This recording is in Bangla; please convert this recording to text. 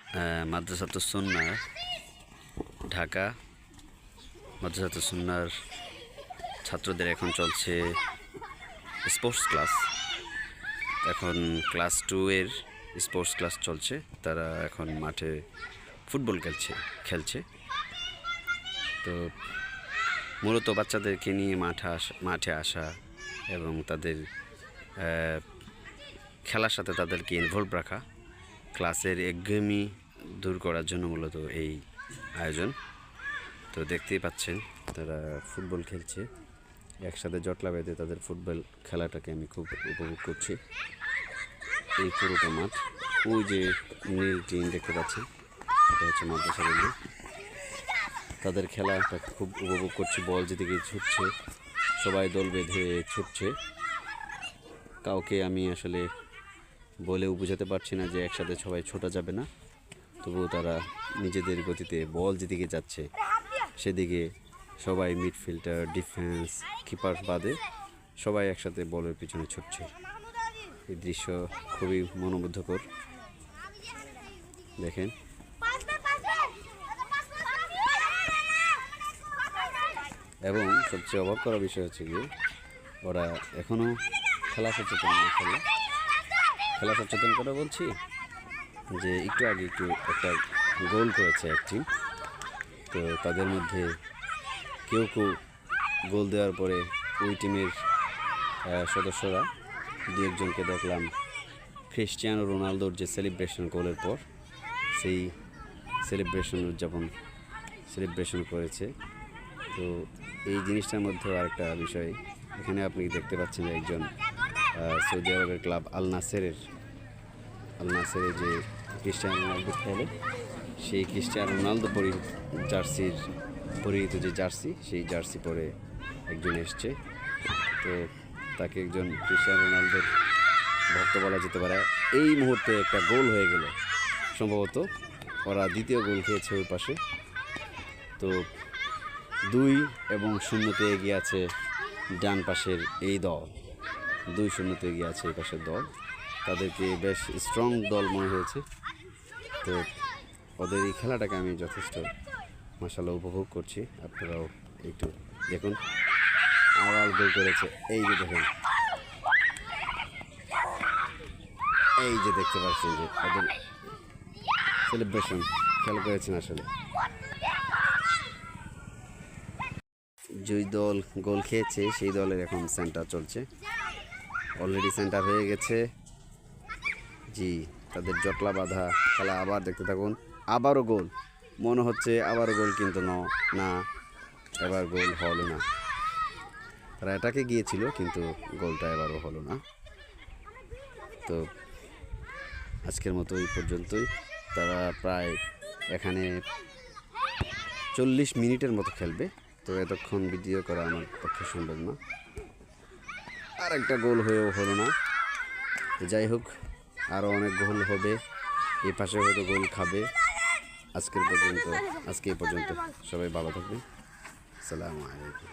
মাদ্রাসাতুস সুন্নাহ ঢাকা মাদ্রাসাতুস সুন্নাহর ছাত্রদের এখন চলছে স্পোর্টস ক্লাস। এখন ক্লাস 2 এর স্পোর্টস ক্লাস চলছে। তারা এখন মাঠে ফুটবল খেলছে। তো মূলত বাচ্চাদেরকে নিয়ে মাঠে আসা এবং তাদের খেলার সাথে তাদেরকে ইনভলভ রাখা, ক্লাসের একঘেয়েমি দূর করার জন্য মূলত এই আয়োজন। তো দেখতেই পাচ্ছেন তারা ফুটবল খেলছে, একসাথে জটলা বেঁধে তাদের ফুটবল খেলাটাকে আমি খুব উপভোগ করছি। এই পুরোটা মাঠ, ওই যে নীল টিন দেখতে পাচ্ছেন, এটা হচ্ছে মাদ্রাসা বিল্ডিং। তাদের খেলাটা খুব উপভোগ করছি। বল যেদিকে ছুটছে, সবাই দল বেঁধে ছুটছে। কাউকে আমি আসলে বলেও বোঝাতে পারছি না যে একসাথে সবাই ছোটা যাবে না, তবুও তারা নিজেদের গতিতে বল যেদিকে যাচ্ছে সেদিকে সবাই মিডফিল্ডার, ডিফেন্স, কিপার বাদে সবাই একসাথে বলের পিছনে ছুটছে। এই দৃশ্য খুবই মনোমুগ্ধকর, দেখেন। এবং সবচেয়ে অবাক করা বিষয় হচ্ছে কি, ওরা এখনও খেলা সচেতন করে বলছি যে একটু আগে একটা গোল করেছে এক টিম। তো তাদের মধ্যে কেউ গোল দেওয়ার পরে ওই টিমের সদস্যরা দু একজনকে দেখলাম ক্রিস্টিয়ানো রোনালদোর যে সেলিব্রেশন গোলের পর, সেই সেলিব্রেশন করেছে। তো এই জিনিসটার মধ্যেও আরেকটা বিষয়, এখানে আপনি দেখতে পাচ্ছেন যে একজন সৌদি আরবের ক্লাব আল নাসেরের যে ক্রিস্টিয়ানো রোনালদো খেলে, সেই ক্রিস্টিয়ানো রোনালদো পরিহিত যে জার্সি, সেই জার্সি পরে একজন এসছে। তো তাকে একজন ক্রিস্টিয়ানো রোনালদোর ভক্ত বলা যেতে পারে। এই মুহূর্তে একটা গোল হয়ে গেল, সম্ভবত ওরা দ্বিতীয় গোল খেয়েছে ওই পাশে। তো 2-0 এগিয়ে আছে ডান পাশের এই দল, 2-0 এগিয়ে আছে এই পাশের দল। তাদেরকে বেশ স্ট্রং দল মনে হয়েছে। তো ওদের এই খেলাটাকে আমি যথেষ্ট মাশাআল্লাহ উপভোগ করছি। আপনারাও একটু দেখুন। আবার গোল করেছে, এই যে দেখেন, এই যে দেখতে পাচ্ছেন যে ওদের সেলিব্রেশন খেলা করেছেন। আসলে যে দল গোল খেয়েছে সেই দলের এখন সেন্টার চলছে, অলরেডি সেন্টার হয়ে গেছে। জি, তাদের জটলা বাঁধা খেলা আবার দেখতে থাকুন। আবারও গোল, মনে হচ্ছে আবারও গোল, কিন্তু না, এবার গোল হলো না। তারা এটাকে গিয়েছিল, কিন্তু গোলটা এবারও হলো না। তো আজকের মতো এই পর্যন্তই। তারা প্রায় এখানে 40 মিনিটের মতো খেলবে। তো এতক্ষণ ভিডিও করা আমার পক্ষে সম্ভব না। আর একটা গোল হয়েও হলো না। যাই হোক, আরও অনেক গোল হবে, এই পাশে হয়তো গোল খাবে। আজকে এই পর্যন্ত। সবাই ভালো থাকবেন। আসসালামু আলাইকুম।